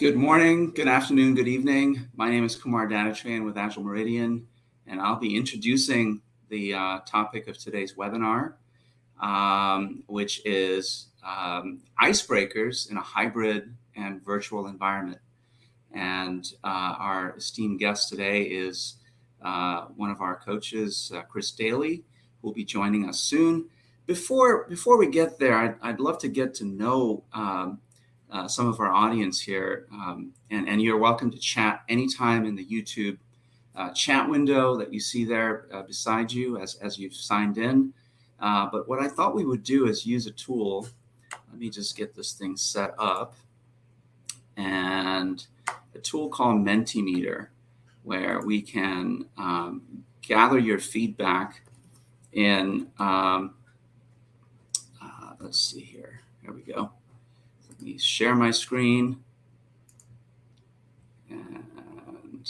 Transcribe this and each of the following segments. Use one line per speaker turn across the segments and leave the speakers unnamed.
Good morning, good afternoon, good evening. My name is Kumar Danatran with Agile Meridian, and I'll be introducing the topic of today's webinar, which is icebreakers in a hybrid and virtual environment. And our esteemed guest today is one of our coaches, Chris Daly, who will be joining us soon. Before we get there, I'd love to get to know some of our audience here, and you're welcome to chat anytime in the YouTube chat window that you see there beside you as you've signed in. But what I thought we would do is use a tool. Let me just get this thing set up. And a tool called Mentimeter, where we can gather your feedback in, let's see here. There we go. Let me share my screen. And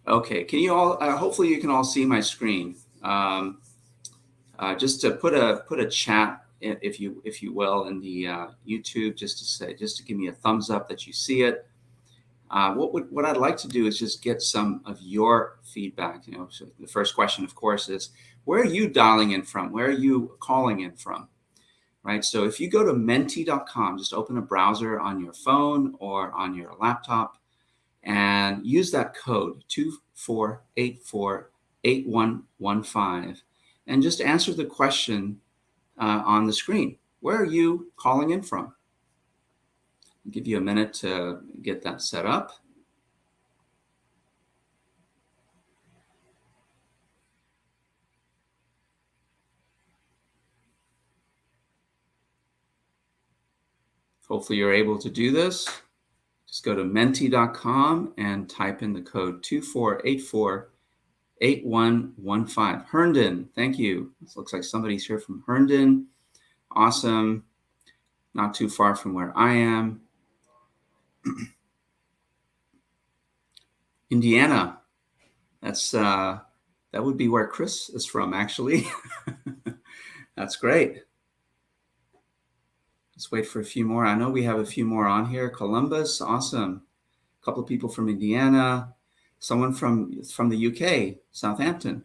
okay, can you all, hopefully you can all see my screen. Just to put a chat, if you will, in the YouTube, just to give me a thumbs up that you see it. What I'd like to do is just get some of your feedback. So the first question, of course, is where are you dialing in from? Where are you calling in from? Right. So if you go to menti.com, just open a browser on your phone or on your laptop and use that code 24848115 and just answer the question on the screen. Where are you calling in from? I'll give you a minute to get that set up. Hopefully you're able to do this. Just go to menti.com and type in the code 24848115. Herndon, thank you. This looks like somebody's here from Herndon. Awesome. Not too far from where I am. Indiana. That would be where Chris is from, actually. That's great. Let's wait for a few more. I know we have a few more on here. Columbus, awesome. A couple of people from Indiana. Someone from the UK, Southampton.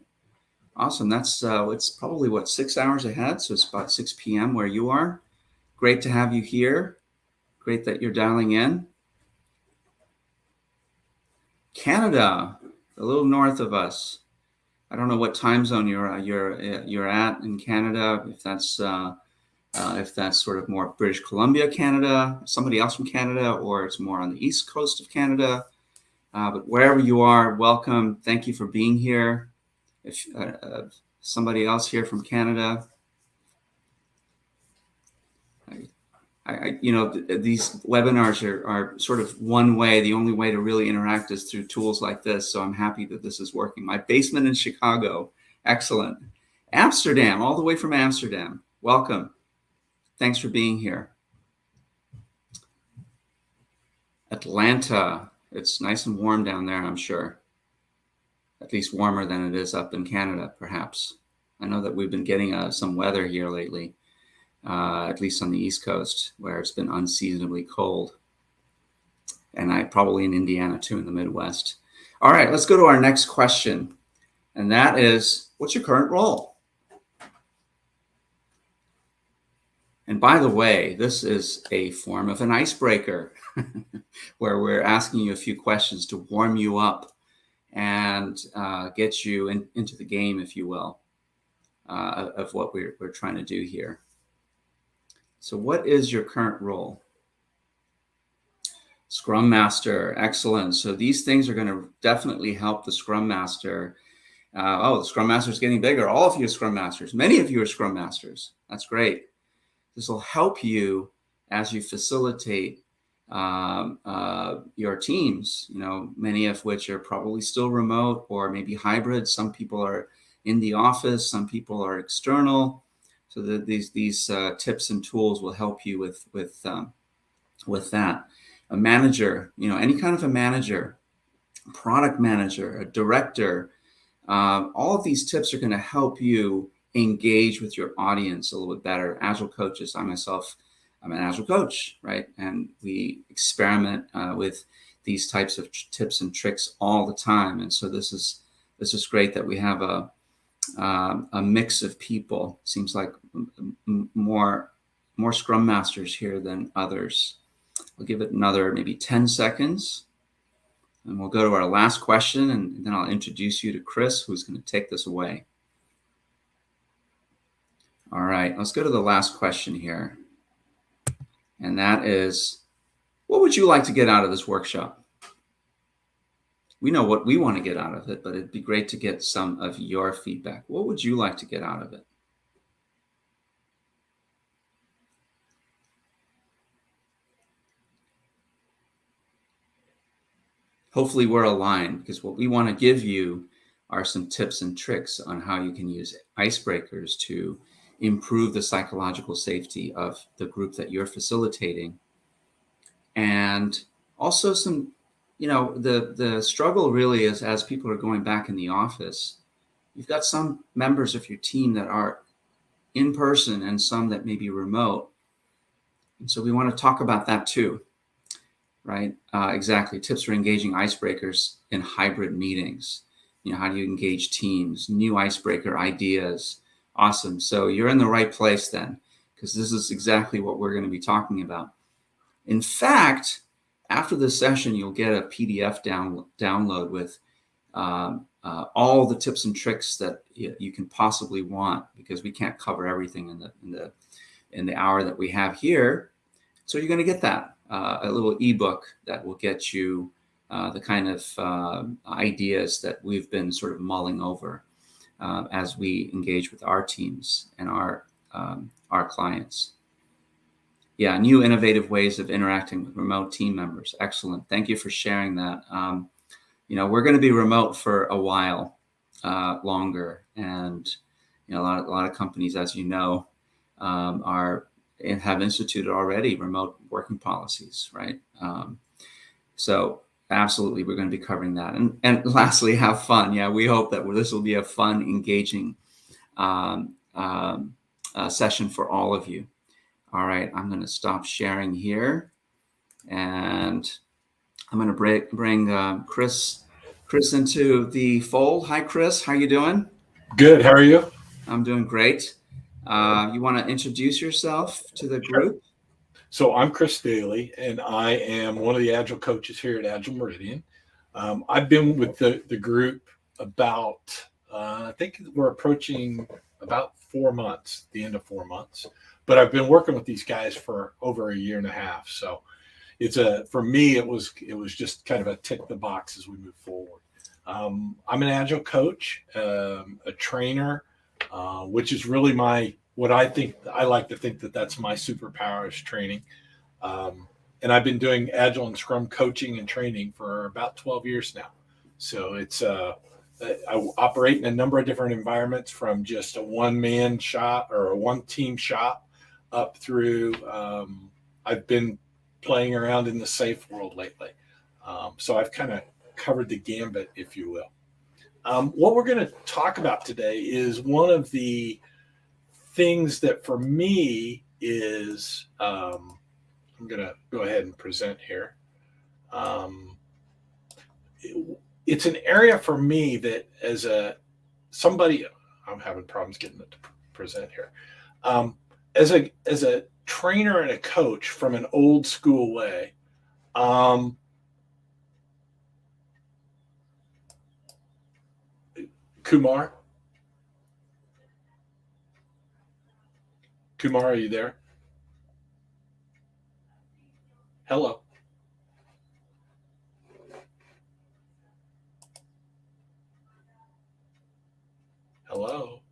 Awesome. That's it's probably 6 hours ahead, so it's about 6 p.m. where you are. Great to have you here. Great that you're dialing in. Canada, a little north of us. I don't know what time zone you're at in Canada. If that's sort of more British Columbia, Canada, somebody else from Canada, or it's more on the east coast of Canada. But wherever you are, welcome. Thank you for being here. If somebody else here from Canada, these webinars are sort of one way. The only way to really interact is through tools like this. So I'm happy that this is working. My basement in Chicago. Excellent. Amsterdam, all the way from Amsterdam. Welcome. Thanks for being here. Atlanta. It's nice and warm down there, I'm sure. At least warmer than it is up in Canada, perhaps. I know that we've been getting some weather here lately. At least on the East Coast, where it's been unseasonably cold. And probably in Indiana too, in the Midwest. All right, let's go to our next question. And that is, what's your current role? And by the way, this is a form of an icebreaker where we're asking you a few questions to warm you up and get you into the game, if you will, of what we're trying to do here. So what is your current role? Scrum Master, excellent. So these things are going to definitely help the Scrum Master. The Scrum Master is getting bigger. All of you are Scrum Masters. Many of you are Scrum Masters. That's great. This will help you as you facilitate your teams, many of which are probably still remote or maybe hybrid. Some people are in the office, some people are external. So that these tips and tools will help you with that. A manager, any kind of a manager, product manager, a director. All of these tips are going to help you engage with your audience a little bit better. Agile coaches, I'm an Agile coach, right? And we experiment with these types of tips and tricks all the time. And so this is great that we have a mix of people. Seems like more Scrum Masters here than others. We'll give it another maybe 10 seconds. And we'll go to our last question, and then I'll introduce you to Chris, who's going to take this away. All right, let's go to the last question here. And that is, what would you like to get out of this workshop? We know what we want to get out of it, but it'd be great to get some of your feedback. What would you like to get out of it? Hopefully we're aligned, because what we want to give you are some tips and tricks on how you can use icebreakers to improve the psychological safety of the group that you're facilitating. And also some, the struggle really is, as people are going back in the office, you've got some members of your team that are in person and some that may be remote. And so we want to talk about that too, right? Exactly. Tips for engaging icebreakers in hybrid meetings. How do you engage teams? New icebreaker ideas. Awesome. So you're in the right place then, because this is exactly what we're going to be talking about. In fact, after this session, you'll get a PDF download with all the tips and tricks that you can possibly want, because we can't cover everything in the hour that we have here. So you're going to get that a little ebook that will get you the kind of ideas that we've been sort of mulling over as we engage with our teams and our clients. Yeah, new innovative ways of interacting with remote team members. Excellent. Thank you for sharing that. We're going to be remote for a while longer, and a lot of companies, as you know, have instituted already remote working policies, right? So absolutely, we're going to be covering that. And lastly, have fun. Yeah, we hope that this will be a fun, engaging session for all of you. All right, I'm going to stop sharing here, and I'm going to bring Chris into the fold. Hi, Chris. How you doing?
Good. How are you?
I'm doing great. You want to introduce yourself to the group?
So I'm Chris Daly, and I am one of the Agile coaches here at Agile Meridian. I've been with the group about, I think we're approaching about 4 months, the end of 4 months. But I've been working with these guys for over a year and a half. So for me, it was just kind of a tick the box as we move forward. I'm an Agile coach, a trainer, which is really what I like to think that's my superpower is training. And I've been doing Agile and Scrum coaching and training for about 12 years now. So I operate in a number of different environments, from just a one-man shop or a one-team shop up through, I've been playing around in the safe world lately. So I've kind of covered the gambit, if you will. What we're going to talk about today is one of the things that for me is, I'm going to go ahead and present here. It's an area for me that somebody, I'm having problems getting it to present here. As a trainer and a coach from an old school way, Kumar, are you there? Hello. Hello.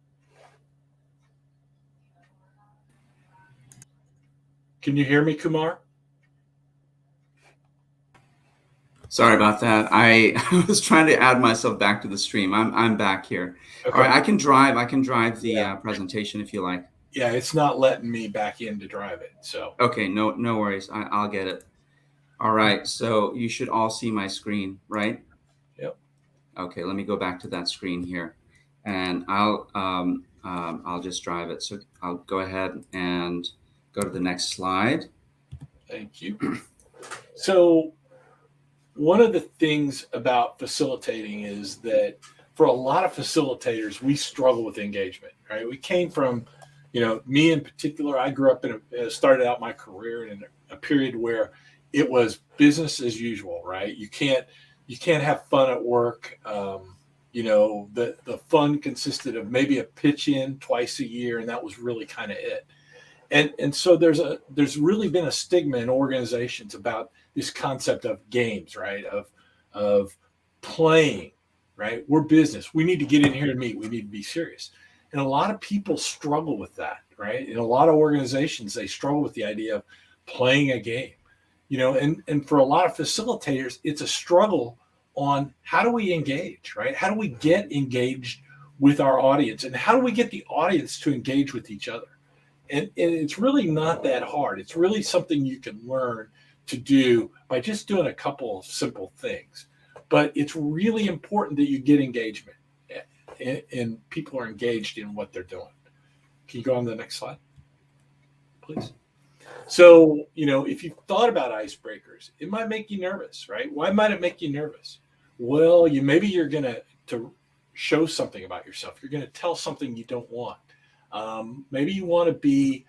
Can you hear me, Kumar?
Sorry about that. I was trying to add myself back to the stream. I'm back here. Okay. All right, I can drive the presentation if you like.
Yeah, it's not letting me back in to drive it. So
okay, no worries. I'll get it. All right, so you should all see my screen, right? Okay, let me go back to that screen here, and I'll just drive it. So I'll go ahead and go to the next slide.
Thank you. So one of the things about facilitating is that for a lot of facilitators, we struggle with engagement, right? We came from, me in particular, I grew up started out my career in a period where it was business as usual, right? You can't have fun at work. The fun consisted of maybe a pitch in twice a year, and that was really kind of it. And so there's really been a stigma in organizations about this concept of games, right? Of playing, right? We're business. We need to get in here and meet. We need to be serious. And a lot of people struggle with that, right? In a lot of organizations, they struggle with the idea of playing a game, and for a lot of facilitators, it's a struggle on how do we engage, right? How do we get engaged with our audience, and how do we get the audience to engage with each other? And it's really not that hard. It's really something you can learn to do by just doing a couple of simple things. But it's really important that you get engagement and people are engaged in what they're doing. Can you go on to the next slide, please? So, if you've thought about icebreakers, it might make you nervous, right? Why might it make you nervous? Well, maybe you're going to show something about yourself. You're going to tell something you don't want. Maybe you want to be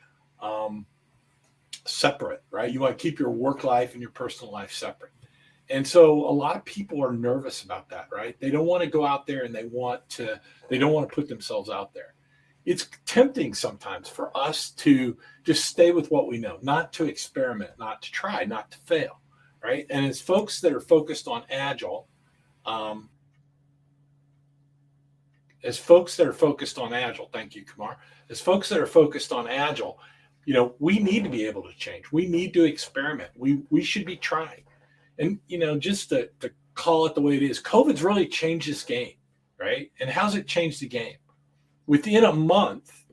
separate, right? You want to keep your work life and your personal life separate. And so a lot of people are nervous about that, right? They don't want to go out there and they don't want to put themselves out there. It's tempting sometimes for us to just stay with what we know, not to experiment, not to try, not to fail, right? And as folks that are focused on Agile, thank you, Kumar. As folks that are focused on Agile, we need to be able to change. We need to experiment. We should be trying. And, just to call it the way it is, COVID's really changed this game, right? And how's it changed the game? Within a month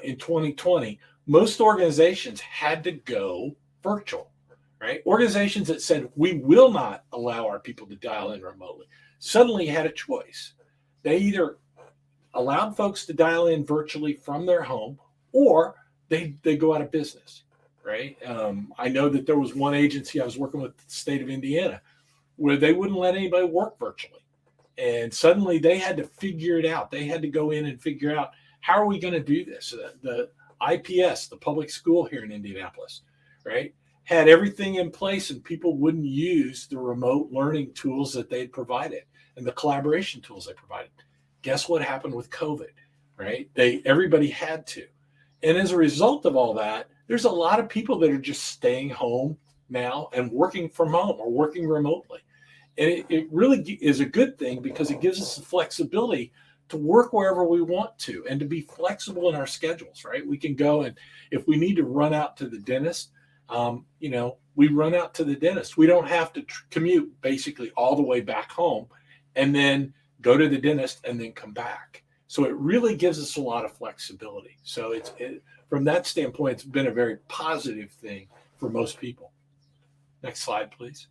in 2020, most organizations had to go virtual, right? Organizations that said, we will not allow our people to dial in remotely, suddenly had a choice. They either allowed folks to dial in virtually from their home, or they go out of business, right? I know that there was one agency I was working with, the state of Indiana, where they wouldn't let anybody work virtually. And suddenly they had to figure it out. They had to go in and figure out, how are we going to do this? The IPS, the public school here in Indianapolis, right, had everything in place, and people wouldn't use the remote learning tools that they'd provided and the collaboration tools they provided. Guess what happened with COVID, right? Everybody had to. And as a result of all that, there's a lot of people that are just staying home now and working from home or working remotely. And it really is a good thing, because it gives us the flexibility to work wherever we want to and to be flexible in our schedules, right? We can go, and if we need to run out to the dentist, we run out to the dentist. We don't have to commute basically all the way back home and then go to the dentist and then come back. So it really gives us a lot of flexibility. So from that standpoint, it's been a very positive thing for most people. Next slide, please.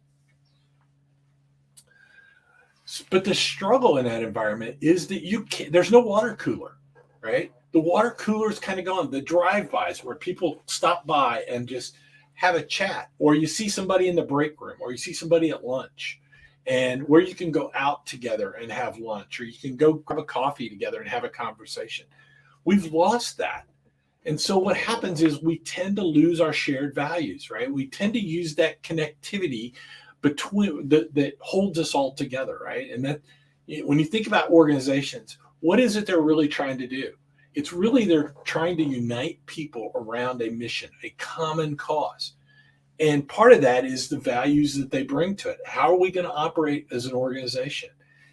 But the struggle in that environment is that there's no water cooler, right? The water cooler is kind of gone. The drive-bys where people stop by and just have a chat, or you see somebody in the break room, or you see somebody at lunch, and where you can go out together and have lunch, or you can go grab a coffee together and have a conversation. We've lost that. And so what happens is we tend to lose our shared values, right? We tend to use that connectivity between that holds us all together, right? And that, when you think about organizations, what is it they're really trying to do? It's really they're trying to unite people around a mission, a common cause. And part of that is the values that they bring to it. How are we going to operate as an organization?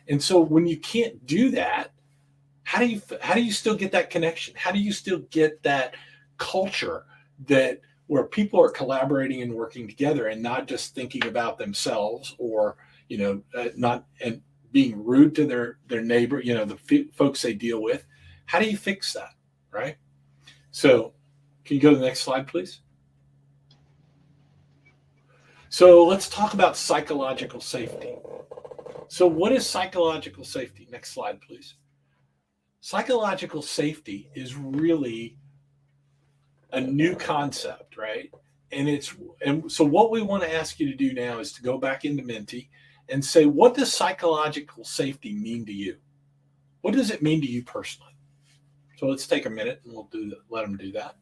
And so when you can't do that, how do you still get that connection? How do you still get that culture where people are collaborating and working together and not just thinking about themselves, or not and being rude to their neighbor, the folks they deal with? How do you fix that, right? So can you go to the next slide, please? So let's talk about psychological safety. So what is psychological safety? Next slide, please. Psychological safety is really a new concept, right? And so what we want to ask you to do now is to go back into Menti and say, what does psychological safety mean to you? What does it mean to you personally? So let's take a minute and let them do that.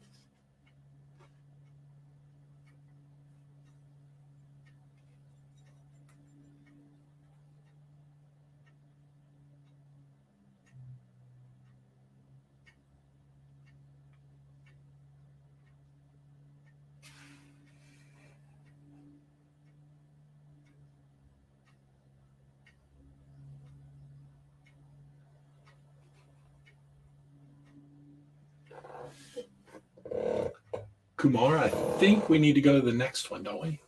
Kumar, I think we need to go to the next one, don't we?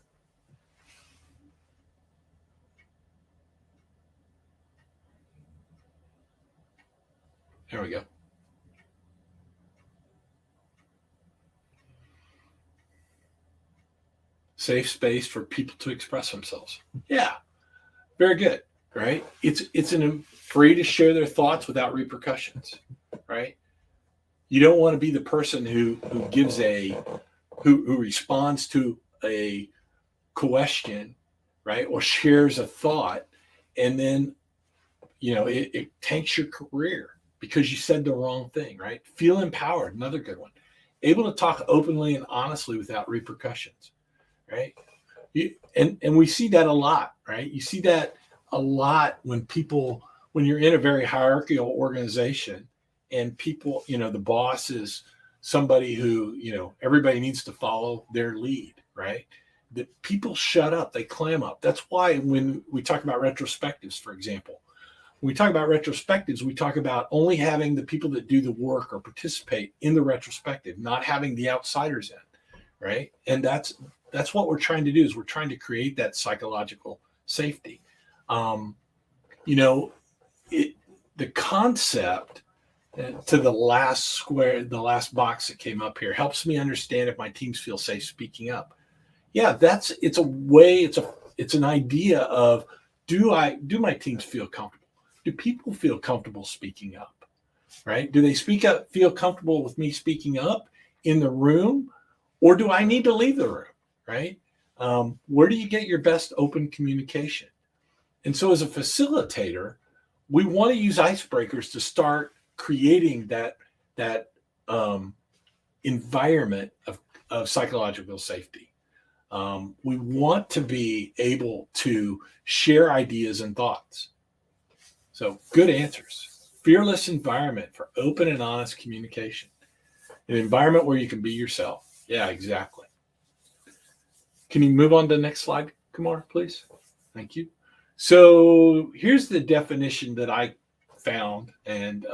There we go. Safe space for people to express themselves. Yeah, very good, right? It's free to share their thoughts without repercussions, right? You don't want to be the person who responds to a question, right, or shares a thought, and then it tanks your career because you said the wrong thing, right? Feel empowered, another good one. Able to talk openly and honestly without repercussions, right? And we see that a lot, right? You see that a lot when you're in a very hierarchical organization and people, the boss is somebody who, everybody needs to follow their lead, right? That people shut up, they clam up. That's why when we talk about retrospectives, for example, when we talk about retrospectives, we talk about only having the people that do the work or participate in the retrospective, not having the outsiders in, right? And that's what we're trying to do, is we're trying to create that psychological safety. The concept to the last box that came up here, helps me understand if my teams feel safe speaking up. Yeah, it's an idea of, do my teams feel comfortable? Do people feel comfortable speaking up, right? Do they feel comfortable with me speaking up in the room, or do I need to leave the room, right? Where do you get your best open communication? And so as a facilitator, we want to use icebreakers to start creating that environment of psychological safety. We want to be able to share ideas and thoughts. So good answers. Fearless environment for open and honest communication. An environment where you can be yourself. Yeah, exactly. Can you move on to the next slide, Kumar, please? Thank you. So here's the definition that I found. And,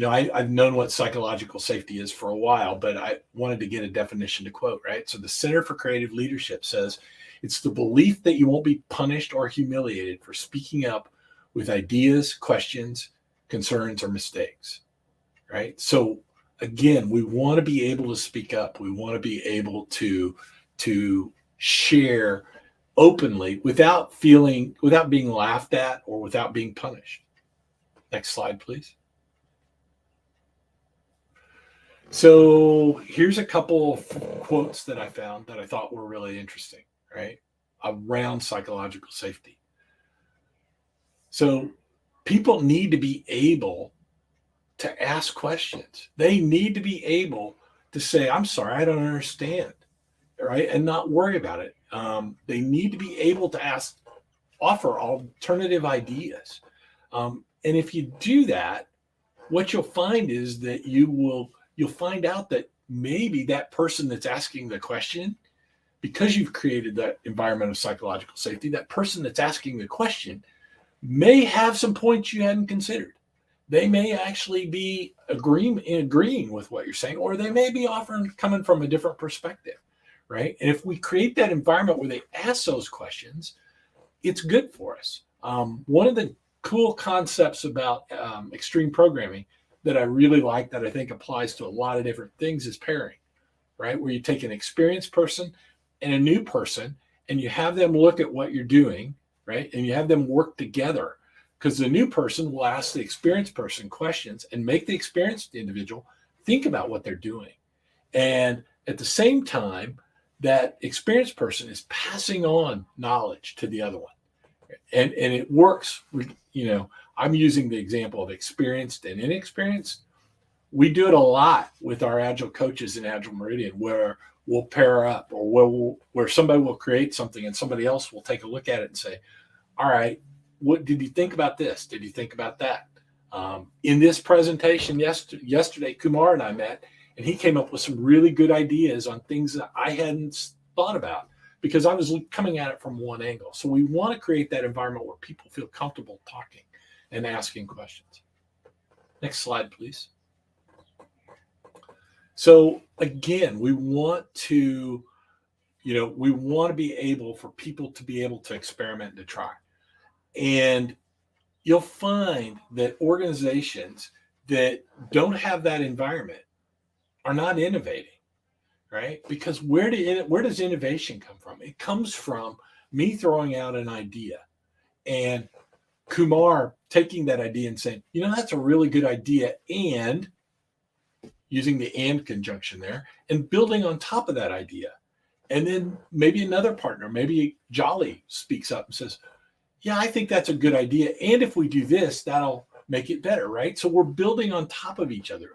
I've known what psychological safety is for a while, but I wanted to get a definition to quote, right? So the Center for Creative Leadership says, it's the belief that you won't be punished or humiliated for speaking up with ideas, questions, concerns, or mistakes, right? So again, we want to be able to speak up. We want to be able to share openly without being laughed at or without being punished. Next slide, please. So here's a couple of quotes that I found that I thought were really interesting, right, around psychological safety. So people need to be able to ask questions. They need to be able to say, I'm sorry, I don't understand, right, and not worry about it. They need to be able to offer alternative ideas. And if you do that, what you'll find is that you'll find out that maybe that person that's asking the question, because you've created that environment of psychological safety, that person that's asking the question may have some points you hadn't considered. They may actually be agreeing with what you're saying, or they may be coming from a different perspective, right? And if we create that environment where they ask those questions, it's good for us. One of the cool concepts about extreme programming that I really like, that I think applies to a lot of different things, is pairing, right? Where you take an experienced person and a new person and you have them look at what you're doing, right? And you have them work together, because the new person will ask the experienced person questions and make the experienced individual think about what they're doing. And at the same time, that experienced person is passing on knowledge to the other one. And it works. I'm using the example of experienced and inexperienced. We do it a lot with our Agile coaches in Agile Meridian, where we'll pair up, or where somebody will create something and somebody else will take a look at it and say, all right, what did you think about this? Did you think about that? In this presentation yesterday, Kumar and I met, and he came up with some really good ideas on things that I hadn't thought about, because I was coming at it from one angle. So we want to create that environment where people feel comfortable talking and asking questions. Next slide, please. So again, we want to be able for people to be able to experiment and to try. And you'll find that organizations that don't have that environment are not innovating, right? Because where does innovation come from? It comes from me throwing out an idea and Kumar taking that idea and saying, that's a really good idea, and using the and conjunction there and building on top of that idea. And then maybe another partner, maybe Jolly, speaks up and says, yeah, I think that's a good idea. And if we do this, that'll make it better, right? So we're building on top of each other.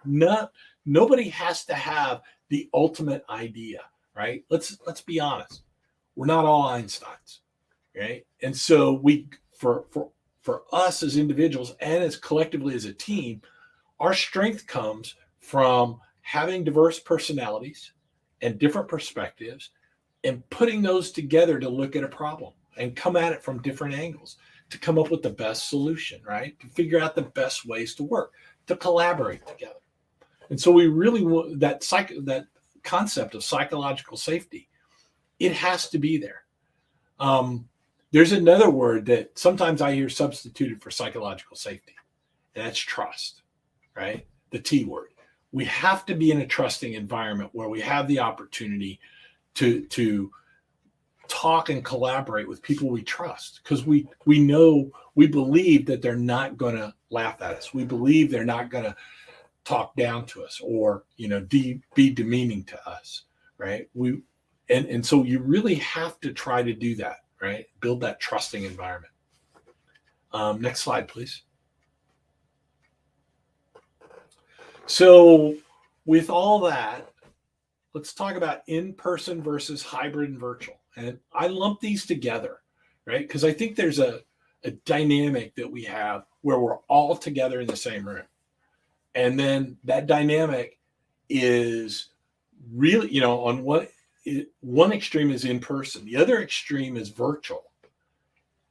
Nobody has to have the ultimate idea, right? Let's be honest. We're not all Einsteins, right? And so for us as individuals and as collectively as a team, our strength comes from having diverse personalities and different perspectives and putting those together to look at a problem and come at it from different angles to come up with the best solution, right? To figure out the best ways to work, to collaborate together. And so we really want that concept of psychological safety. It has to be there. There's another word that sometimes I hear substituted for psychological safety, and that's trust, right? The T word. We have to be in a trusting environment where we have the opportunity to talk and collaborate with people we trust, because we believe that they're not going to laugh at us. We believe they're not going to talk down to us or be demeaning to us, right? And so you really have to try to do that, right? Build that trusting environment. Next slide, please. So with all that, let's talk about in-person versus hybrid and virtual. And I lump these together, right? Because I think there's a dynamic that we have where we're all together in the same room. And then that dynamic is really, on one extreme is in person, the other extreme is virtual.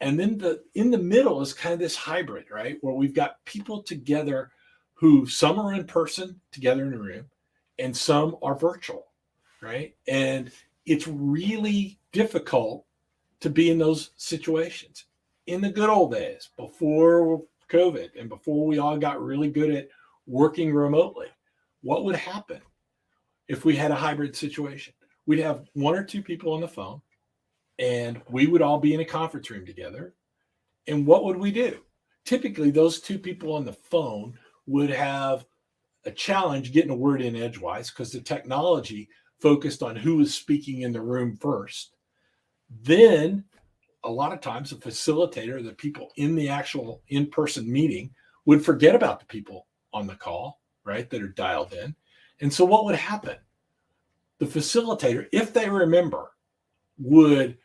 And then in the middle is kind of this hybrid, right? Where we've got people together who some are in person together in a room and some are virtual, right? And it's really difficult to be in those situations. In the good old days, before COVID and before we all got really good at working remotely, what would happen if we had a hybrid situation? We'd have one or two people on the phone and we would all be in a conference room together. And what would we do? Typically, those two people on the phone would have a challenge getting a word in edgewise because the technology focused on who was speaking in the room first. Then a lot of times the facilitator, the people in the actual in-person meeting, would forget about the people on the call, right, that are dialed in. And so what would happen? The facilitator, if they remember, would,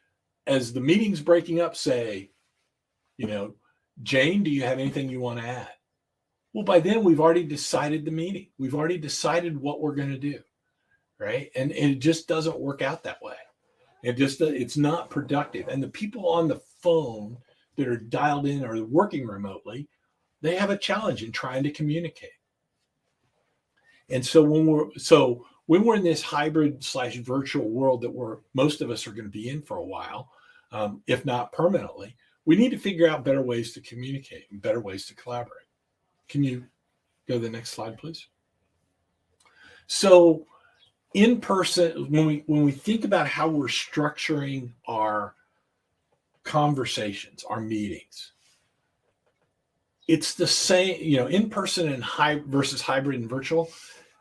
as the meeting's breaking up, say, Jane, do you have anything you want to add? Well, by then we've already decided the meeting. We've already decided what we're going to do, right? And it just doesn't work out that way. It's not productive. And the people on the phone that are dialed in or working remotely, they have a challenge in trying to communicate. And so when we're in this hybrid / virtual world that most of us are going to be in for a while, if not permanently, we need to figure out better ways to communicate and better ways to collaborate. Can you go to the next slide, please? So in person, when we think about how we're structuring our conversations, our meetings. It's the same, in person and versus hybrid and virtual.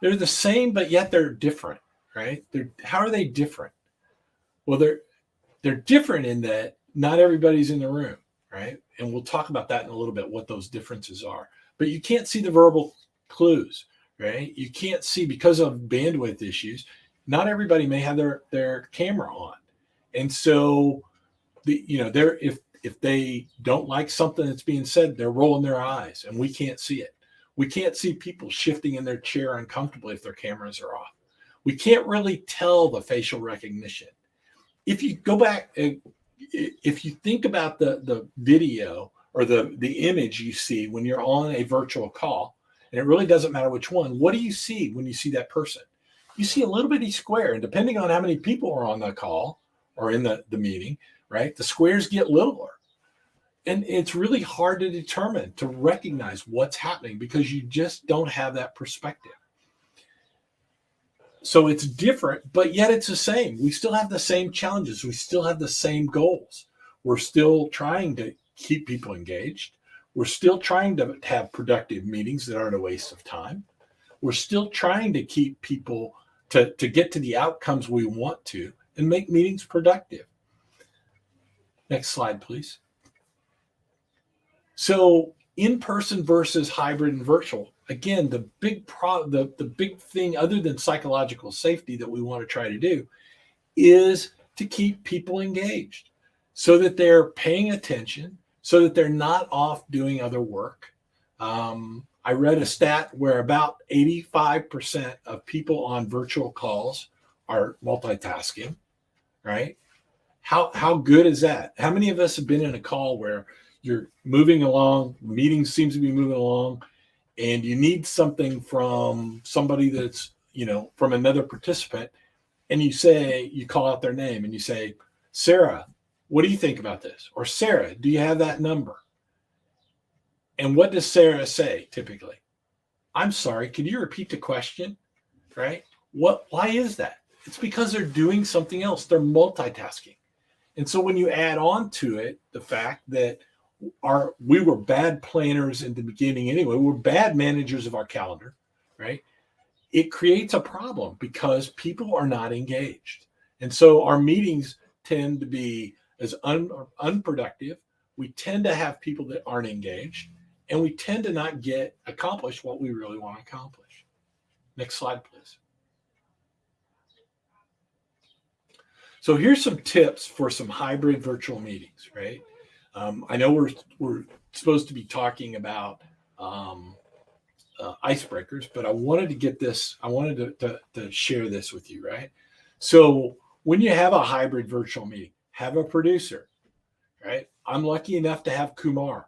They're the same, but yet they're different, right? How are they different? Well, they're different in that not everybody's in the room, right? And we'll talk about that in a little bit, what those differences are. But you can't see the verbal clues, right? You can't see, because of bandwidth issues, not everybody may have their camera on. And so if they don't like something that's being said, they're rolling their eyes and we can't see it. We can't see people shifting in their chair uncomfortably if their cameras are off. We can't really tell the facial recognition. If you go back, if you think about the video or the image you see when you're on a virtual call, and it really doesn't matter which one, what do you see when you see that person? You see a little bitty square, and depending on how many people are on the call or in the meeting, right, the squares get littler. And it's really hard to determine, to recognize what's happening because you just don't have that perspective. So it's different, but yet it's the same. We still have the same challenges. We still have the same goals. We're still trying to keep people engaged. We're still trying to have productive meetings that aren't a waste of time. We're still trying to keep people to get to the outcomes we want to and make meetings productive. Next slide, please. So in-person versus hybrid and virtual. Again, the big thing, other than psychological safety, that we want to try to do is to keep people engaged so that they're paying attention, so that they're not off doing other work. I read a stat where about 85% of people on virtual calls are multitasking, right? How good is that? How many of us have been in a call where you're moving along, the meeting seems to be moving along, and you need something from somebody that's, from another participant, and you call out their name and you say, Sarah, what do you think about this? Or Sarah, do you have that number? And what does Sarah say typically? I'm sorry, could you repeat the question? Right? Why is that? It's because they're doing something else. They're multitasking. And so when you add on to it the fact that we were bad planners in the beginning anyway, we're bad managers of our calendar, right? It creates a problem because people are not engaged. And so our meetings tend to be as unproductive. We tend to have people that aren't engaged, and we tend to not accomplish what we really want to accomplish. Next slide, please. So here's some tips for some hybrid virtual meetings, right? I know we're supposed to be talking about icebreakers, but I wanted to get this. I wanted to share this with you, right? So when you have a hybrid virtual meeting, have a producer, right? I'm lucky enough to have Kumar,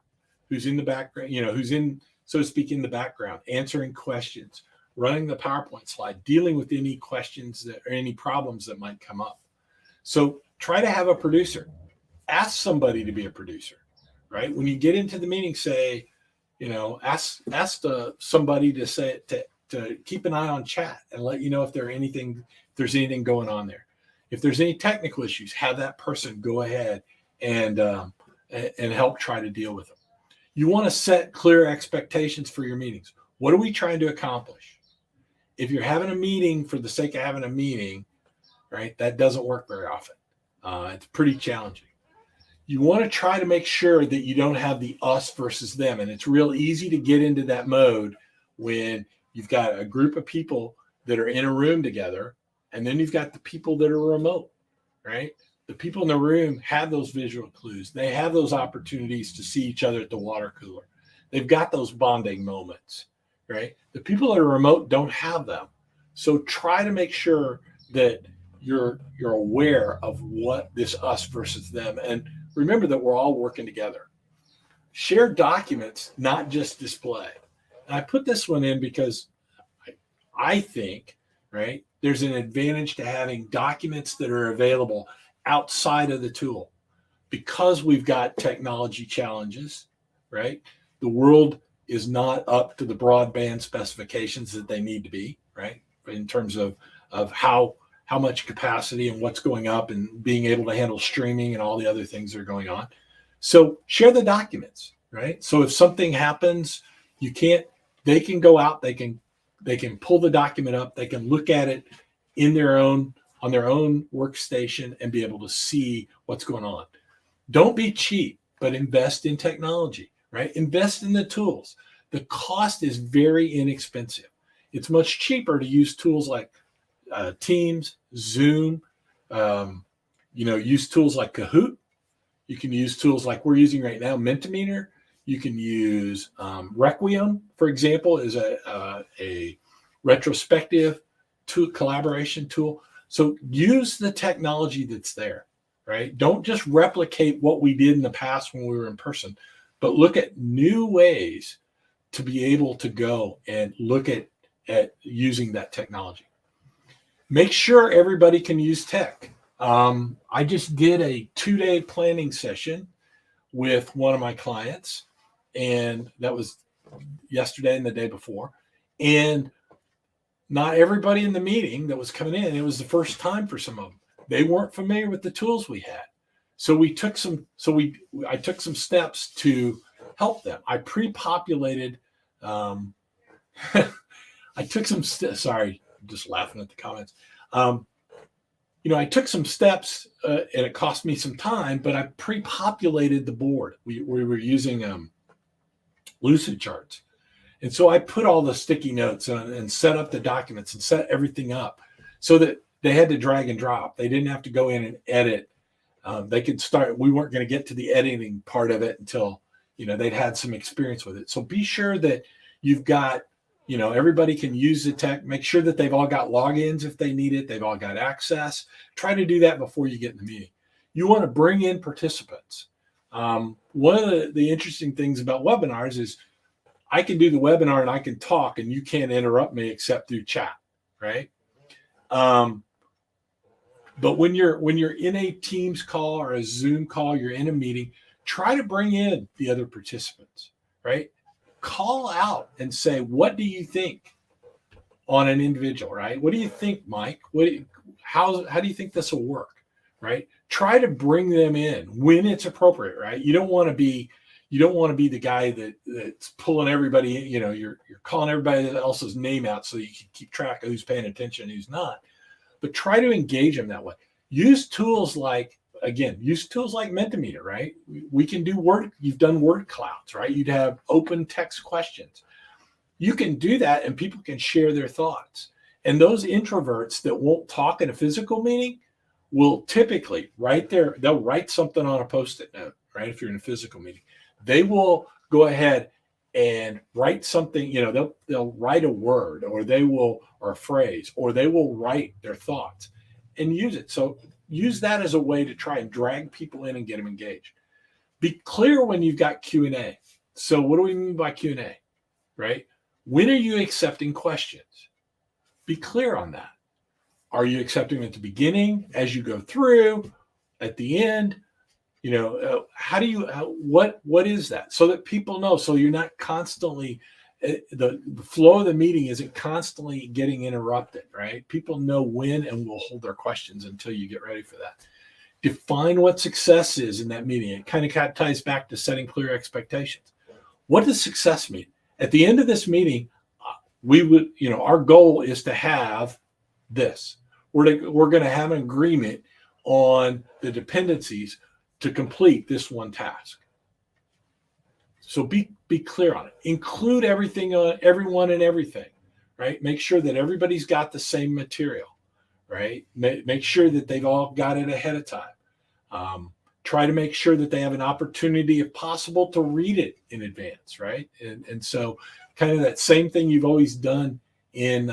who's in the background, who's in, so to speak, in the background, answering questions, running the PowerPoint slide, dealing with any questions or any problems that might come up. So try to have a producer. Ask somebody to be a producer, right? When you get into the meeting, say, ask somebody to keep an eye on chat and let you know if there's anything going on there. If there's any technical issues, have that person go ahead and help try to deal with them. You want to set clear expectations for your meetings. What are we trying to accomplish? If you're having a meeting for the sake of having a meeting, right, that doesn't work very often. It's pretty challenging. You want to try to make sure that you don't have the us versus them. And it's real easy to get into that mode when you've got a group of people that are in a room together, and then you've got the people that are remote, right? The people in the room have those visual clues. They have those opportunities to see each other at the water cooler. They've got those bonding moments, right? The people that are remote don't have them. So try to make sure that you're aware of what this us versus them. And remember that we're all working together. Share documents, not just display. And I put this one in because I think, right, there's an advantage to having documents that are available outside of the tool because we've got technology challenges, right? The world is not up to the broadband specifications that they need to be, right? In terms of how how much capacity and what's going up and being able to handle streaming and all the other things that are going on. So share the documents, right? So if something happens, they can go out, they can pull the document up, they can look at it on their own workstation and be able to see what's going on. Don't be cheap, but invest in technology, right? Invest in the tools. The cost is very inexpensive. It's much cheaper to use tools like Teams, Zoom, use tools like Kahoot. You can use tools like we're using right now, Mentimeter. You can use Requiem, for example, is a retrospective collaboration tool. So use the technology that's there, right? Don't just replicate what we did in the past when we were in person, but look at new ways to be able to go and look at using that technology. Make sure everybody can use tech. I just did a 2-day planning session with one of my clients, and that was yesterday and the day before. And not everybody in the meeting that was coming in, it was the first time for some of them. They weren't familiar with the tools we had. So I took some steps to help them. I pre-populated, I took some sorry, I'm just laughing at the comments. I took some steps and it cost me some time, but I pre-populated the board. We were using Lucid charts. And so I put all the sticky notes and set up the documents and set everything up so that they had to drag and drop. They didn't have to go in and edit. They could start. We weren't going to get to the editing part of it until, they'd had some experience with it. So be sure that you've got, everybody can use the tech. Make sure that they've all got logins if they need it. They've all got access. Try to do that before you get in the meeting. You want to bring in participants. One of the interesting things about webinars is I can do the webinar and I can talk and you can't interrupt me except through chat, right? But when you're in a Teams call or a Zoom call, you're in a meeting, try to bring in the other participants, right? Call out and say, what do you think on an individual, right? What do you think, Mike? How do you think this will work, right? Try to bring them in when it's appropriate, right? You don't want to be the guy that's pulling everybody, you're calling everybody else's name out so you can keep track of who's paying attention and who's not. But try to engage them that way. Use tools like Mentimeter, right? We can do word. You've done word clouds, right? You'd have open text questions. You can do that and people can share their thoughts. And those introverts that won't talk in a physical meeting will typically they'll write something on a Post-it note, right? If you're in a physical meeting. They will go ahead and write something, they'll write a word or a phrase, or they will write their thoughts and use it. So use that as a way to try and drag people in and get them engaged. Be clear when you've got Q&A. So what do we mean by Q&A, right? When are you accepting questions? Be clear on that. Are you accepting them at the beginning, as you go through, at the end? What is that? So that people know, so you're not constantly, the flow of the meeting isn't constantly getting interrupted, right? People know when and will hold their questions until you get ready for that. Define what success is in that meeting. It kind of ties back to setting clear expectations. What does success mean? At the end of this meeting, our goal is to have this. We're going to have an agreement on the dependencies to complete this one task. So be clear on it. Include everyone and everything, right? Make sure that everybody's got the same material, right? Make sure that they've all got it ahead of time. Try to make sure that they have an opportunity, if possible, to read it in advance, right? And so kind of that same thing you've always done in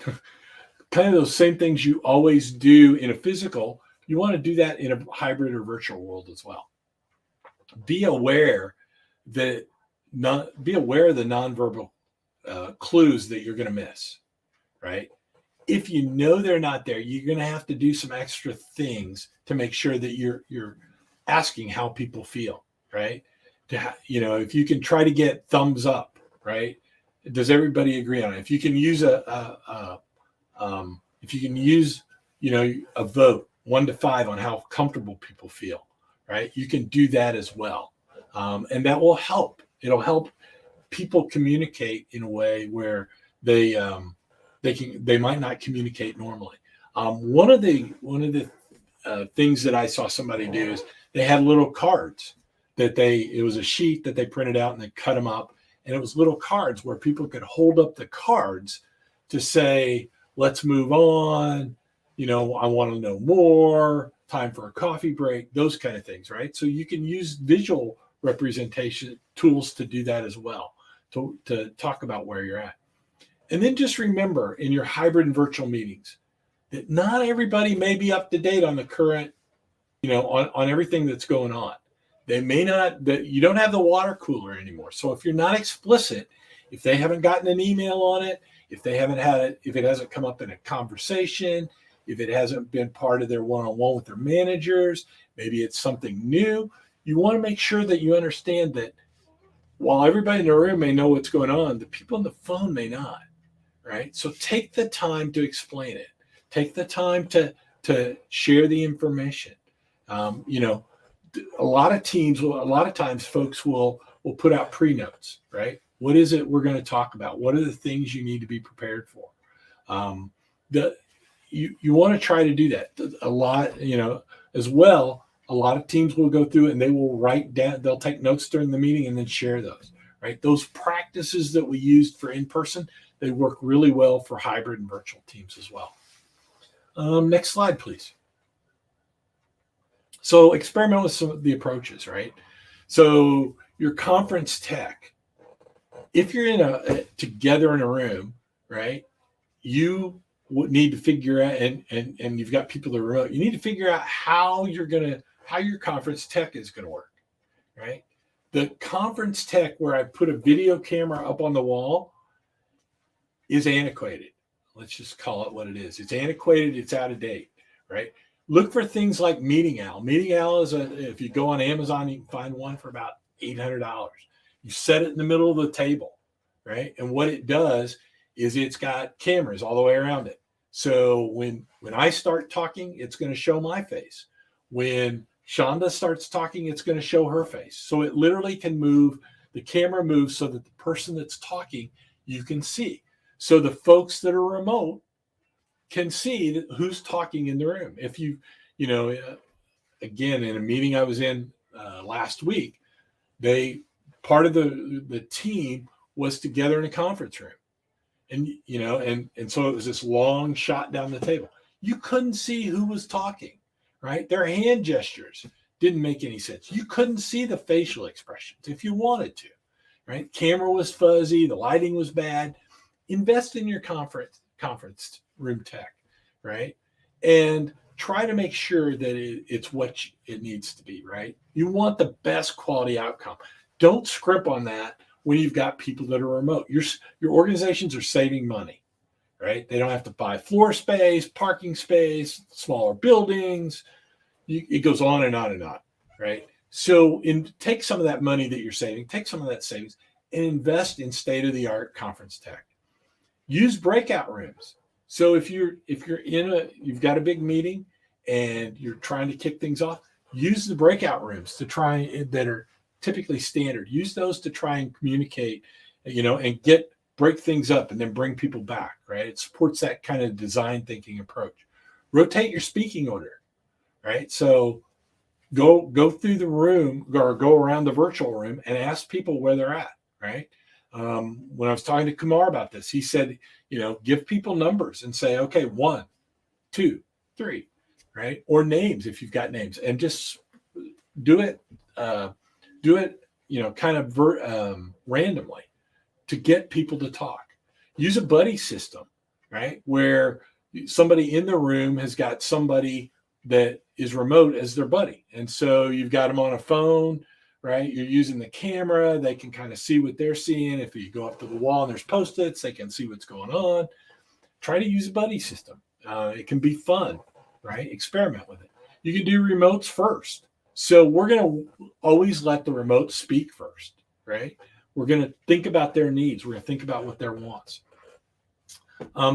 kind of those same things you always do in a physical, you want to do that in a hybrid or virtual world as well. Be aware of the nonverbal clues that you're going to miss, right? If you know they're not there, you're going to have to do some extra things to make sure that you're asking how people feel, right? If you can try to get thumbs up, right? Does everybody agree on it? If you can use a if you can use, a vote 1 to 5 on how comfortable people feel, right? You can do that as well. And that will help. It'll help people communicate in a way where they might not communicate normally. One of the things that I saw somebody do is they had little cards it was a sheet that they printed out and they cut them up, and it was little cards where people could hold up the cards to say, let's move on, I want to know more, time for a coffee break, those kind of things, right? So you can use visual representation tools to do that as well, to talk about where you're at. And then just remember in your hybrid and virtual meetings that not everybody may be up to date on the current, on everything that's going on. They may not, that you don't have the water cooler anymore. So if you're not explicit, if they haven't gotten an email on it, if they haven't had it, if it hasn't come up in a conversation, if it hasn't been part of their one-on-one with their managers, maybe it's something new, you want to make sure that you understand that while everybody in the room may know what's going on, the people on the phone may not, right? So take the time to explain it. Take the time to share the information. A lot of times folks will put out pre-notes, right? What is it we're going to talk about? What are the things you need to be prepared for? You want to try to do that a lot, as well. A lot of teams will go through and they will write down, they'll take notes during the meeting and then share those, right? Those practices that we used for in-person, they work really well for hybrid and virtual teams as well. Next slide, please. So experiment with some of the approaches, right? So your conference tech, if you're together in a room, right, you would need to figure out, and you've got people that are remote, you need to figure out how your conference tech is going to work, right? The conference tech where I put a video camera up on the wall is antiquated. Let's just call it what it is. It's antiquated. It's out of date, right? Look for things like Meeting Owl. Meeting Owl if you go on Amazon, you can find one for about $800. You set it in the middle of the table, right? And what it does is it's got cameras all the way around it. So when I start talking, it's going to show my face. When Shonda starts talking, it's going to show her face. So it literally can move. The camera moves so that the person that's talking, you can see. So the folks that are remote can see who's talking in the room. If again, in a meeting I was in last week, part of the team was together in a conference room. And, and so it was this long shot down the table. You couldn't see who was talking, right? Their hand gestures didn't make any sense. You couldn't see the facial expressions if you wanted to, right? Camera was fuzzy. The lighting was bad. Invest in your conference room tech, right? And try to make sure that it's what it needs to be, right? You want the best quality outcome. Don't scrimp on that when you've got people that are remote. Your organizations are saving money, right? They don't have to buy floor space, parking space, smaller buildings. It goes on and on and on, right? So take some of that money that you're saving, take some of that savings, and invest in state-of-the-art conference tech. Use breakout rooms. So if you've got a big meeting and you're trying to kick things off, use the breakout rooms that are typically standard. Use those to try and communicate, and break things up and then bring people back, right? It supports that kind of design thinking approach. Rotate your speaking order, right? So go through the room or go around the virtual room and ask people where they're at, right? When I was talking to Kumar about this, he said, give people numbers and say, okay, 1, 2, 3, right? Or names if you've got names, and just do it, kind of randomly to get people to talk. Use a buddy system, right? Where somebody in the room has got somebody that is remote as their buddy. And so you've got them on a phone, right? You're using the camera. They can kind of see what they're seeing. If you go up to the wall and there's Post-its, they can see what's going on. Try to use a buddy system. It can be fun, right? Experiment with it. You can do remotes first. So we're going to always let the remote speak first, right? We're going to think about their needs. We're going to think about what their wants.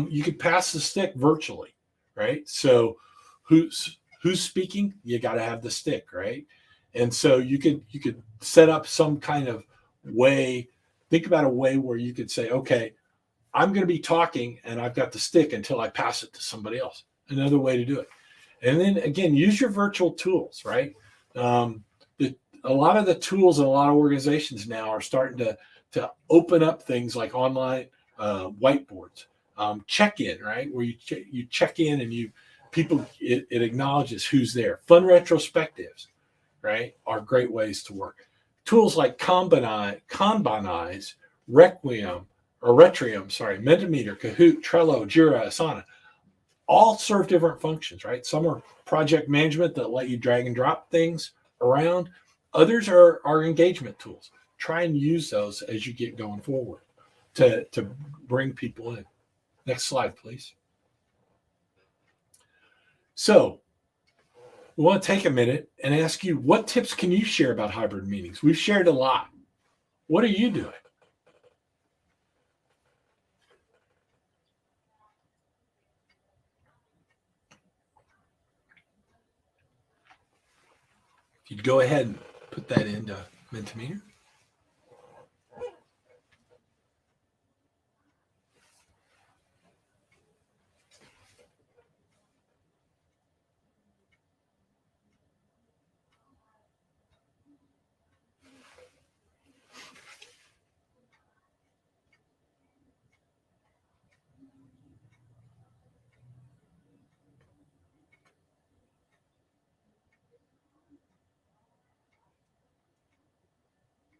You could pass the stick virtually, right? So who's speaking? You got to have the stick, right? And so you could set up some kind of way. Think about a way where you could say, okay, I'm going to be talking and I've got the stick until I pass it to somebody else. Another way to do it. And then again, use your virtual tools, right? A lot of the tools in a lot of organizations now are starting to open up things like online whiteboards, check-in, right? Where you check in and it acknowledges who's there. Fun retrospectives, right, are great ways to work. Tools like Kanbanize, Retrium, Mentimeter, Kahoot, Trello, Jira, Asana, all serve different functions, right? Some are project management that let you drag and drop things around. Others are engagement tools. Try and use those as you get going forward to bring people in. Next slide, please. So we want to take a minute and ask you, what tips can you share about hybrid meetings? We've shared a lot. What are you doing? If you'd go ahead and put that into Mentimeter.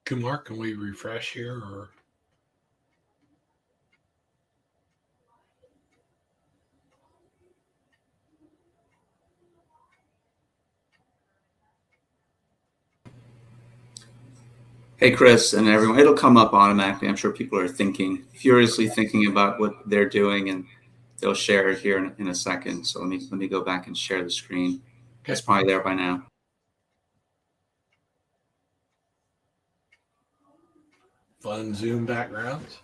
Kumar, can we refresh here or?
Hey, Chris, and everyone, it'll come up automatically. I'm sure people are furiously thinking about what they're doing, and they'll share it here in a second. So let me go back and share the screen. Okay. It's probably there by now.
Fun Zoom backgrounds.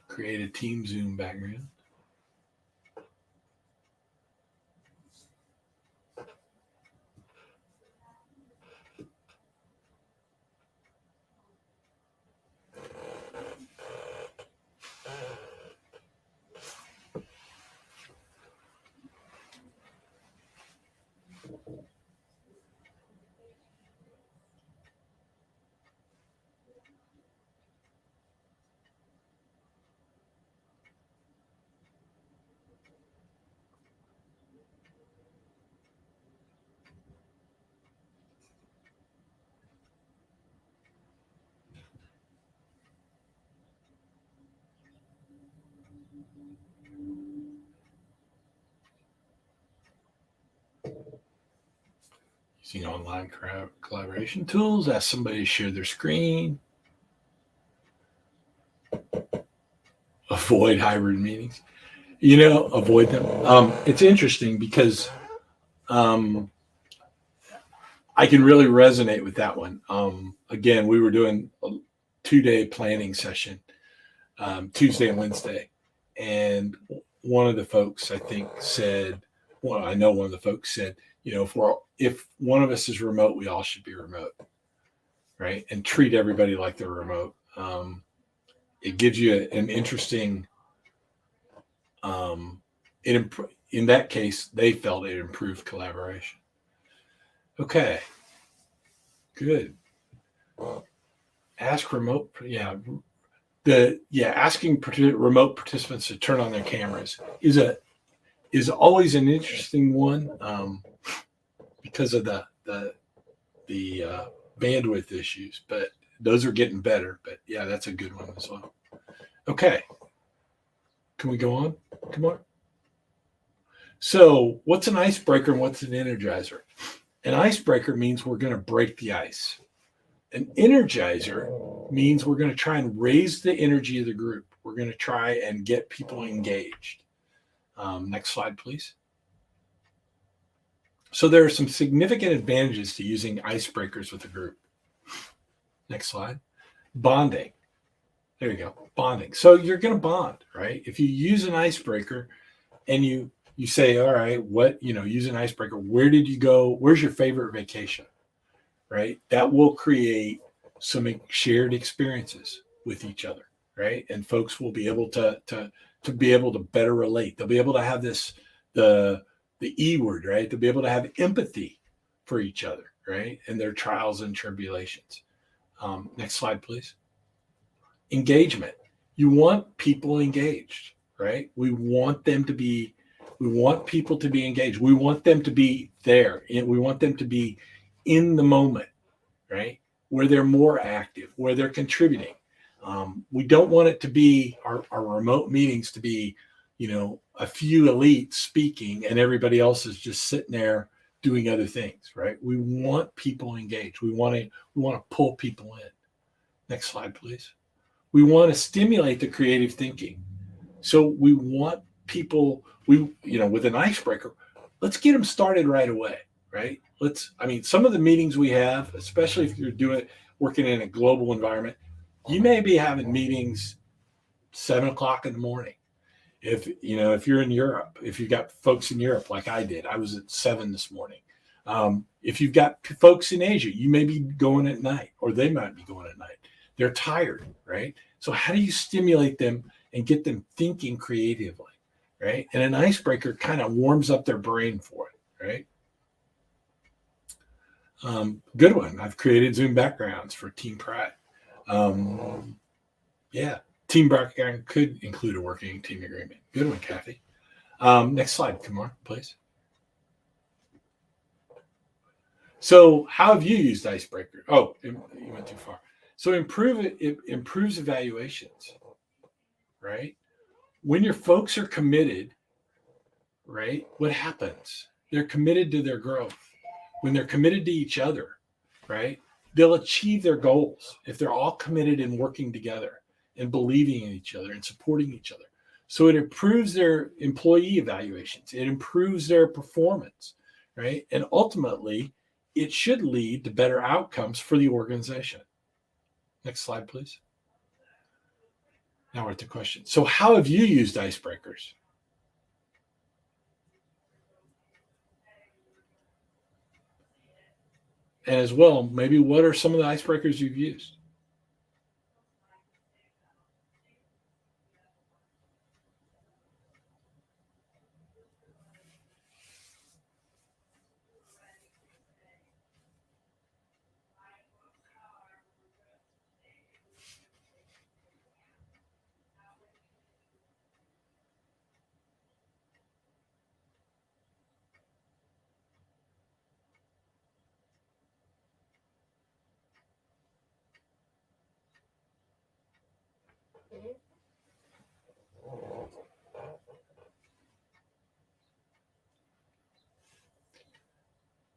Create a team Zoom background. Using online collaboration tools, ask somebody to share their screen. Avoid hybrid meetings. Avoid them. It's interesting because I can really resonate with that one. Again, we were doing a 2-day planning session, Tuesday and Wednesday. And one of the folks, I think, said, well, I know one of the folks said, if one of us is remote, we all should be remote, right? And treat everybody like they're remote. It gives you an interesting, in that case, they felt it improved collaboration. Okay, good. Ask remote, asking remote participants to turn on their cameras is always an interesting one because of the bandwidth issues, but those are getting better. But yeah, that's a good one as well. Okay, can we go on? Come on. So what's an icebreaker and what's an energizer? An icebreaker means we're going to break the ice. An energizer means we're going to try and raise the energy of the group. We're going to try and get people engaged. Next slide, please. So there are some significant advantages to using icebreakers with a group. Next slide. Bonding. There you go. Bonding. So you're going to bond, right? If you use an icebreaker and you say, all right, what, use an icebreaker. Where did you go? Where's your favorite vacation? Right? That will create some shared experiences with each other, right? And folks will be able to be able to better relate. They'll be able to have the E word, right? They'll be able to have empathy for each other, right? And their trials and tribulations. Next slide, please. Engagement. You want people engaged, right? We want people to be engaged. We want them to be there. We want them to be in the moment, right? Where they're more active, where they're contributing. We don't want it to be our remote meetings to be, a few elites speaking and everybody else is just sitting there doing other things, right? We want people engaged. We want to pull people in. Next slide, please. We want to stimulate the creative thinking. So we want people, with an icebreaker, let's get them started right away, right? Some of the meetings we have, especially if you're working in a global environment, you may be having meetings 7:00 in the morning. If you're in Europe, if you've got folks in Europe like I did, I was at 7 this morning. If you've got folks in Asia, you may be going at night, or they might be going at night. They're tired, right? So how do you stimulate them and get them thinking creatively, right? And an icebreaker kind of warms up their brain for it, right? Good one. I've created Zoom backgrounds for Team Pride. Team background could include a working team agreement. Good one, Kathy. Next slide, Kumar, please. So how have you used Icebreaker? Oh, you went too far. So it improves evaluations, right? When your folks are committed, right, what happens? They're committed to their growth. When they're committed to each other, right, they'll achieve their goals if they're all committed and working together and believing in each other and supporting each other. So it improves their employee evaluations. It improves their performance, right? And ultimately, it should lead to better outcomes for the organization. Next slide, please. Now we're at the question. So how have you used icebreakers? And as well, maybe what are some of the icebreakers you've used?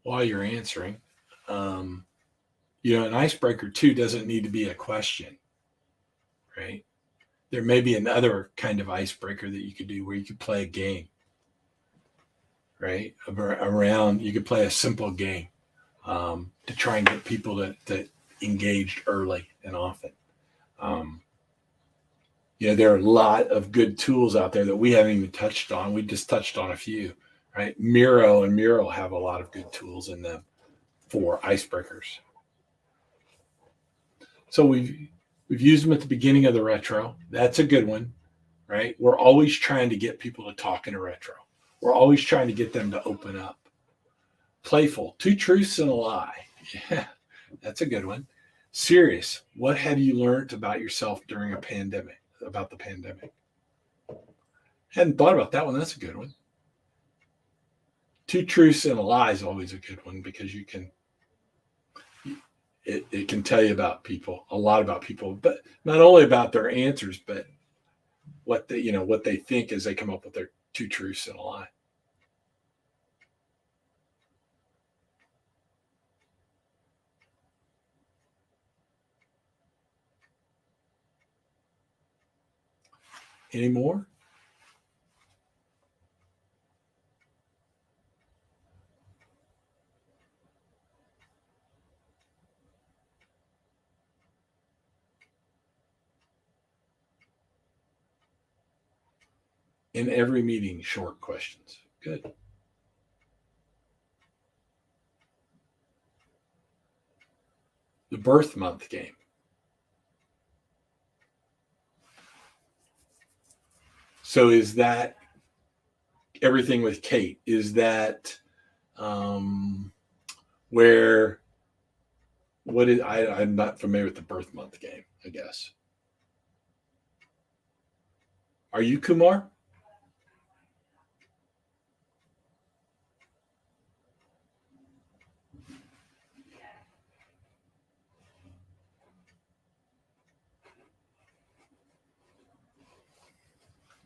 While you're answering, an icebreaker too doesn't need to be a question, right? There may be another kind of icebreaker that you could do where you could play a game, right? You could play a simple game to try and get people that engaged early and often. There are a lot of good tools out there that we haven't even touched on. We just touched on a few, right? Miro and Mural have a lot of good tools in them for icebreakers. So we've used them at the beginning of the retro. That's a good one, right? We're always trying to get people to talk in a retro. We're always trying to get them to open up. Playful, 2 truths and a lie. Yeah, that's a good one. Serious, what have you learned about yourself during about the pandemic? Hadn't thought about that one. That's a good one. 2 truths and a lie is always a good one because it can tell you about people, a lot about people, but not only about their answers, but what they think as they come up with their 2 truths and a lie. Any more? In every meeting, short questions. Good. The birth month game. So is that everything with Kate? Is that where what is I'm not familiar with the birth month game, I guess. Are you, Kumar?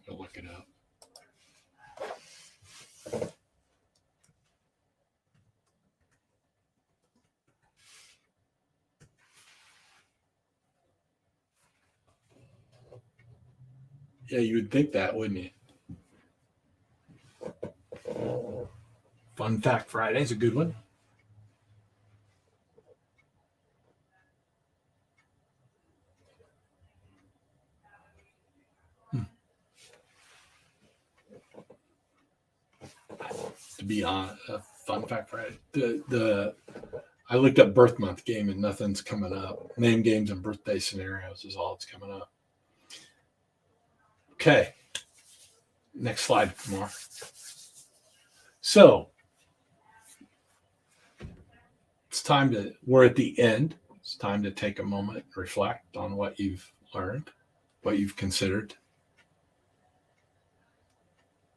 I'll look it up. Yeah, you would think that, wouldn't you? Fun Fact Friday is a good one. To be honest, Fun Fact Friday. I looked up birth month game and nothing's coming up. Name games and birthday scenarios is all that's coming up. Okay. Next slide, Kumar. So we're at the end. It's time to take a moment and reflect on what you've learned, what you've considered.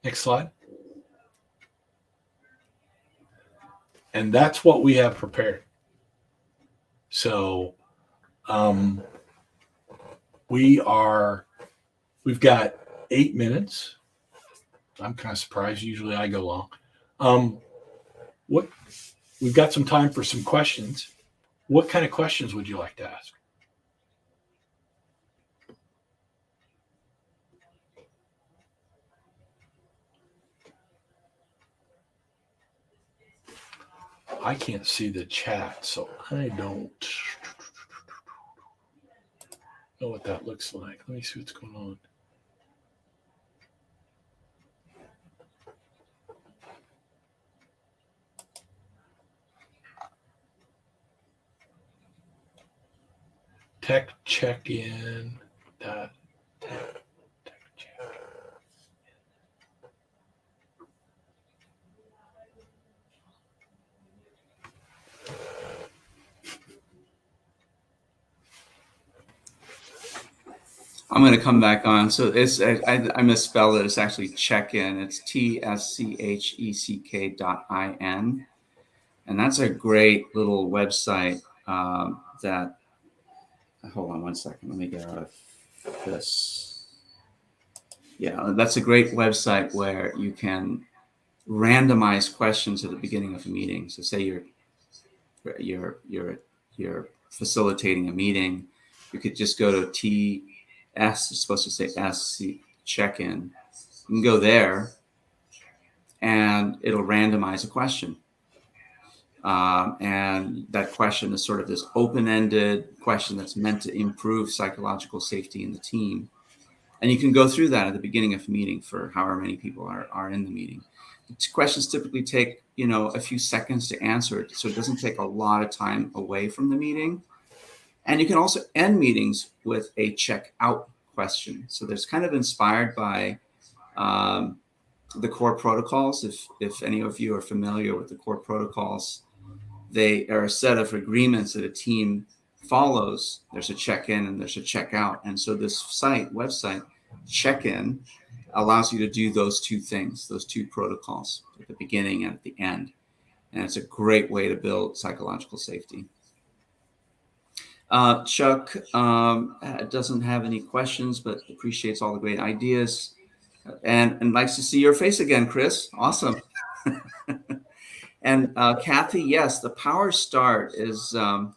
Next slide. And that's what we have prepared. So we've got 8 minutes. I'm kind of surprised. Usually I go long. We've got some time for some questions. What kind of questions would you like to ask? I can't see the chat, so I don't know what that looks like. Let me see what's going on. Tech check-in. Tech check.
I'm going to come back on. So I misspelled it. It's actually check-in. It's TSCHECK.IN. And that's a great little website that, hold on one second. Let me get out of this. Yeah, that's a great website where you can randomize questions at the beginning of a meeting. So say you're facilitating a meeting, you could just go to TS, it's supposed to say SC check-in. You can go there and it'll randomize a question. And that question is sort of this open-ended question that's meant to improve psychological safety in the team. And you can go through that at the beginning of a meeting for however many people are in the meeting. The questions typically take, a few seconds to answer it, so it doesn't take a lot of time away from the meeting. And you can also end meetings with a check out question. So there's kind of inspired by the core protocols. If any of you are familiar with the core protocols, they are a set of agreements that a team follows. There's a check-in and there's a check-out. And so this website, check-in, allows you to do those two things, those two protocols at the beginning and at the end. And it's a great way to build psychological safety. Chuck doesn't have any questions, but appreciates all the great ideas and likes to see your face again, Chris. Awesome. And Kathy, yes, the power start is the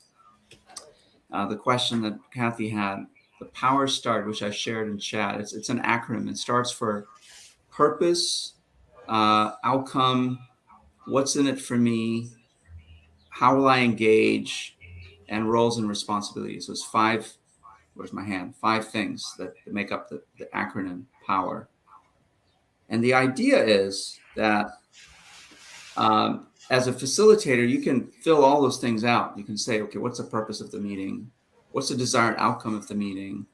question that Kathy had. The power start, which I shared in chat, it's an acronym. It starts for purpose, outcome, what's in it for me, how will I engage, and roles and responsibilities. So it's five, where's my hand? 5 things that make up the acronym POWER. And the idea is that as a facilitator, you can fill all those things out. You can say, okay, what's the purpose of the meeting? What's the desired outcome of the meeting?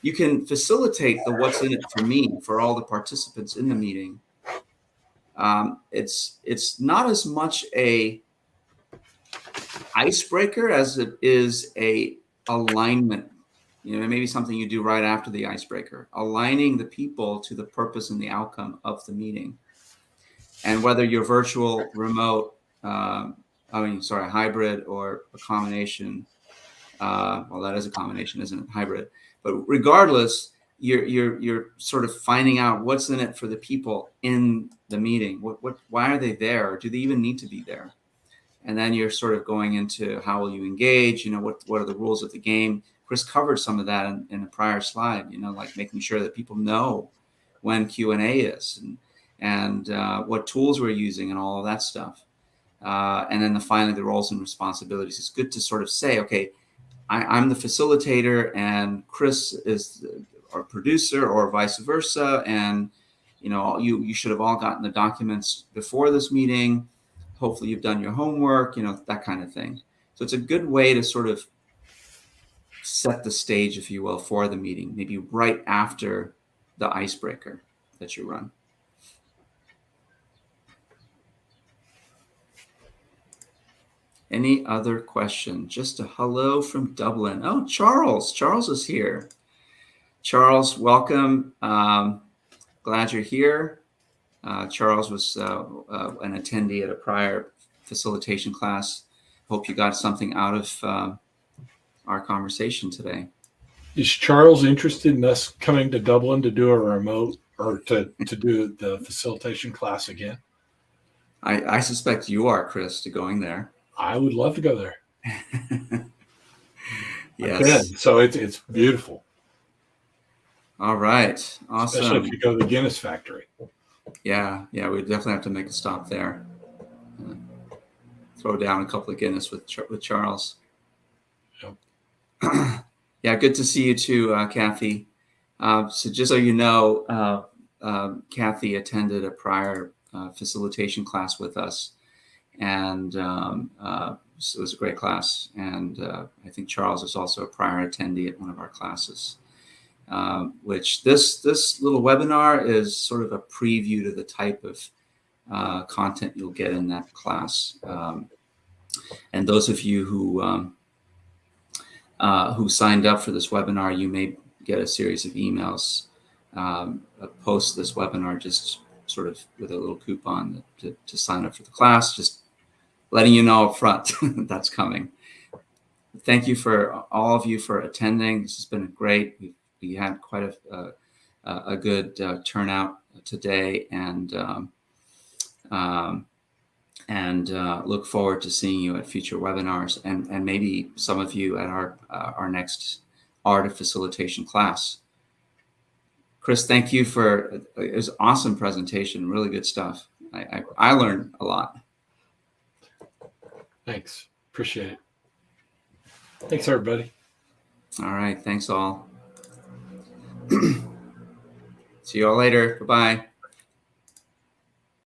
You can facilitate the what's in it for me, for all the participants in the meeting. It's not as much a icebreaker as it is a alignment. Maybe something you do right after the icebreaker, aligning the people to the purpose and the outcome of the meeting. And whether you're virtual, remote, hybrid, or a combination. Well, that is a combination, isn't it? Hybrid. But regardless, you're sort of finding out what's in it for the people in the meeting. Why are they there? Or do they even need to be there? And then you're sort of going into how will you engage? What are the rules of the game? Chris covered some of that in a prior slide. Like making sure that people know when Q&A is and what tools we're using and all of that stuff. And then finally, the roles and responsibilities. It's good to sort of say, okay, I'm the facilitator and Chris is our producer, or vice versa. And, you should have all gotten the documents before this meeting. Hopefully you've done your homework, that kind of thing. So it's a good way to sort of set the stage, if you will, for the meeting, maybe right after the icebreaker that you run. Any other question? Just a hello from Dublin. Oh, Charles. Charles is here. Charles, welcome. Glad you're here. Charles was an attendee at a prior facilitation class. Hope you got something out of our conversation today.
Is Charles interested in us coming to Dublin to do a remote or to do the facilitation class again?
I suspect you are, Chris, to going there.
I would love to go there.
Yes.
So it's beautiful.
All right. Awesome.
Especially if you go to the Guinness factory.
Yeah. We definitely have to make a stop there. Throw down a couple of Guinness with Charles. Yep. Yeah, good to see you too, Kathy. So just so you know, Kathy attended a prior facilitation class with us. And so it was a great class. And I think Charles is also a prior attendee at one of our classes, which this little webinar is sort of a preview to the type of content you'll get in that class. And those of you who signed up for this webinar, you may get a series of emails post this webinar, just sort of with a little coupon to sign up for the class, just letting you know up front that's coming. Thank you for all of you for attending. This has been great. We had quite a good turnout today, and look forward to seeing you at future webinars and maybe some of you at our next Art of Facilitation class. Chris, thank you it was an awesome presentation, really good stuff. I learned a lot.
Thanks. Appreciate it. Thanks, everybody.
All right. Thanks all. See you all later. Bye-bye.